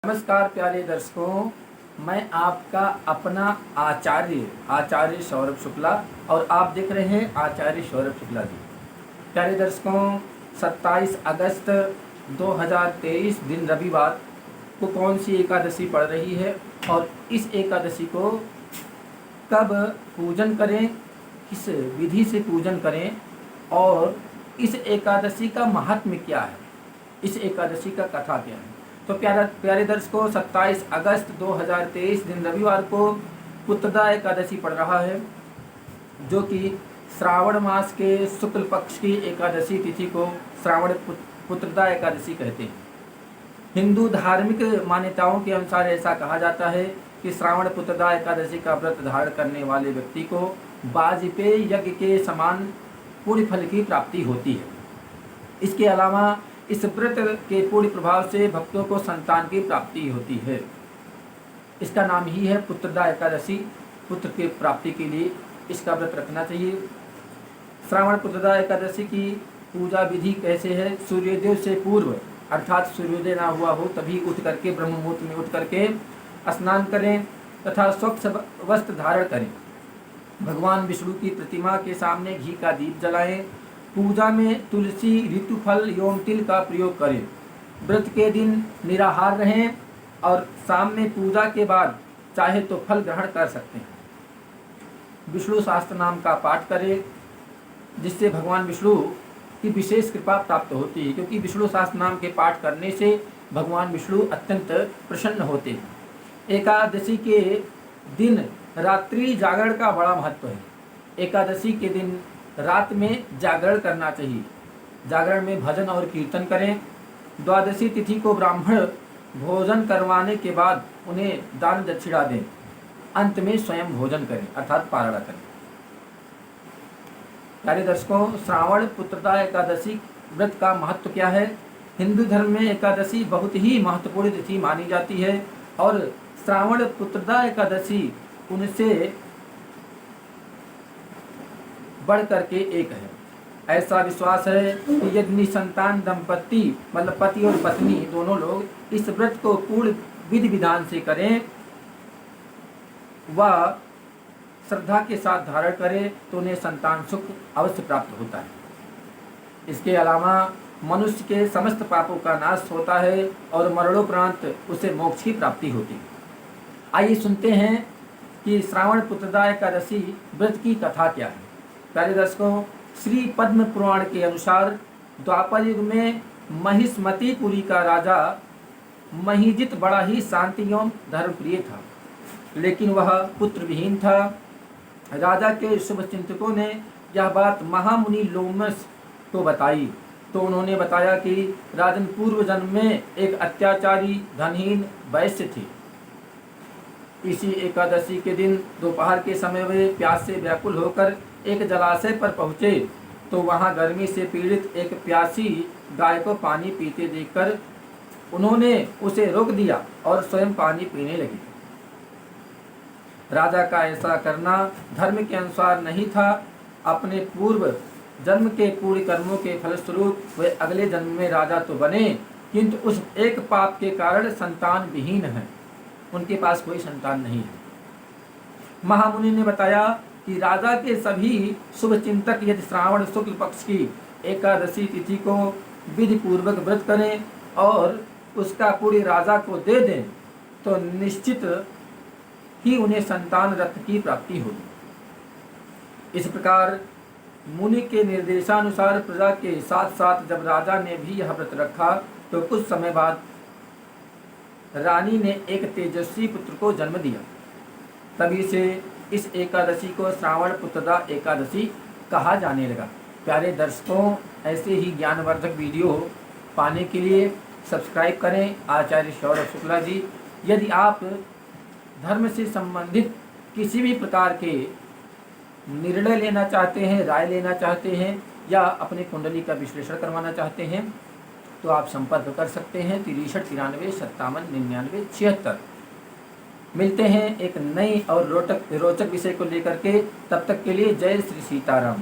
नमस्कार प्यारे दर्शकों, मैं आपका अपना आचार्य सौरभ शुक्ला और आप देख रहे हैं आचार्य सौरभ शुक्ला जी। प्यारे दर्शकों, 27 अगस्त 2023 दिन रविवार को कौन सी एकादशी पड़ रही है और इस एकादशी को कब पूजन करें, किस विधि से पूजन करें और इस एकादशी का महात्म्य क्या है, इस एकादशी का कथा क्या है। तो प्यारे दर्शकों, 27 अगस्त 2023 दिन रविवार को पुत्रदा एकादशी पड़ रहा है, जो कि श्रावण मास के शुक्ल पक्ष की एकादशी तिथि को श्रावण पुत्रदा एकादशी कहते हैं। हिंदू धार्मिक मान्यताओं के अनुसार ऐसा कहा जाता है कि श्रावण पुत्रदा एकादशी का व्रत धारण करने वाले व्यक्ति को वाजपेयी यज्ञ के समान पुण्य फल की प्राप्ति होती है। इसके अलावा इस व्रत के पूर्ण प्रभाव से भक्तों को संतान की प्राप्ति होती है। इसका नाम ही है पुत्रदा एकादशी। पुत्र की प्राप्ति के लिए इसका व्रत रखना चाहिए। श्रावण पुत्रदा एकादशी की पूजा विधि कैसे है? सूर्योदय से पूर्व अर्थात सूर्योदय ना हुआ हो तभी उठ करके ब्रह्म मुहूर्त में उठ करके स्नान करें तथा स्वच्छ वस्त्र धारण करें। भगवान विष्णु की प्रतिमा के सामने घी का दीप जलाएं। पूजा में तुलसी, ऋतुफल एवं तिल का प्रयोग करें। व्रत के दिन निराहार रहें और शाम में पूजा के बाद चाहे तो फल ग्रहण कर सकते हैं। विष्णु सहस्त्र नाम का पाठ करें, जिससे भगवान विष्णु की विशेष कृपा प्राप्त होती है, क्योंकि विष्णु सहस्त्र नाम के पाठ करने से भगवान विष्णु अत्यंत प्रसन्न होते हैं। एकादशी के दिन रात्रि जागरण का बड़ा महत्व है। एकादशी के दिन रात में जागरण करना चाहिए। जागरण में भजन और कीर्तन करें। द्वादशी तिथि को ब्राह्मण भोजन करवाने के बाद उन्हें दान दक्षिणा दें। अंत में स्वयं भोजन करें अर्थात पारणा करें। प्यारे दर्शकों, श्रावण पुत्रदा एकादशी व्रत का महत्व क्या है? हिंदू धर्म में एकादशी बहुत ही महत्वपूर्ण तिथि मानी जाती है और श्रावण पुत्रदा एकादशी उनसे बढ़ करके एक है। ऐसा विश्वास है कि यदि निसंतान दंपति मतलब पति और पत्नी दोनों लोग इस व्रत को पूर्ण विधि विधान से करें व श्रद्धा के साथ धारण करें तो उन्हें संतान सुख अवश्य प्राप्त होता है। इसके अलावा मनुष्य के समस्त पापों का नाश होता है और मरणोपरांत उसे मोक्ष की प्राप्ति होती है। आइए सुनते हैं कि श्रावण पुत्रदा एकादशी व्रत की कथा क्या है। प्यारे दर्शकों, श्री पद्म पुराण के अनुसार द्वापर युग में महिष्मतीपुरी का राजा महिजित बड़ा ही शांति एवं धर्मप्रिय था, लेकिन वह पुत्र विहीन था। राजा के शुभ चिंतकों ने यह बात महामुनि लोमस को बताई तो उन्होंने बताया कि राजन पूर्व जन्म में एक अत्याचारी धनहीन वैश्य थे। इसी एकादशी के दिन दोपहर के समय वे प्यास से व्याकुल होकर एक जलाशय पर पहुँचे तो वहाँ गर्मी से पीड़ित एक प्यासी गाय को पानी पीते देखकर उन्होंने उसे रोक दिया और स्वयं पानी पीने लगे। राजा का ऐसा करना धर्म के अनुसार नहीं था। अपने पूर्व जन्म के पूर्ण कर्मों के फलस्वरूप वे अगले जन्म में राजा तो बने, किंतु उस एक पाप के कारण संतान विहीन है, उनके पास कोई संतान नहीं है। महामुनि ने बताया कि राजा के सभी शुभ चिंतक यदि श्रावण शुक्ल पक्ष की एकादशी तिथि को विधि पूर्वक व्रत करें और उसका पूरी राजा को दे दें तो निश्चित ही उन्हें संतान रत्न की प्राप्ति होगी। इस प्रकार मुनि के निर्देशानुसार प्रजा के साथ साथ जब राजा ने भी यह व्रत रखा तो कुछ समय बाद रानी ने एक तेजस्वी पुत्र को जन्म दिया। तभी से इस एकादशी को श्रावण पुत्रदा एकादशी कहा जाने लगा। प्यारे दर्शकों, ऐसे ही ज्ञानवर्धक वीडियो पाने के लिए सब्सक्राइब करें आचार्य सौरभ शुक्ला जी। यदि आप धर्म से संबंधित किसी भी प्रकार के निर्णय लेना चाहते हैं, राय लेना चाहते हैं या अपने कुंडली का विश्लेषण करवाना चाहते हैं तो आप संपर्क कर सकते हैं 63 93 57 99 76। मिलते हैं एक नई और रोचक विषय को लेकर के। तब तक के लिए जय श्री सीताराम।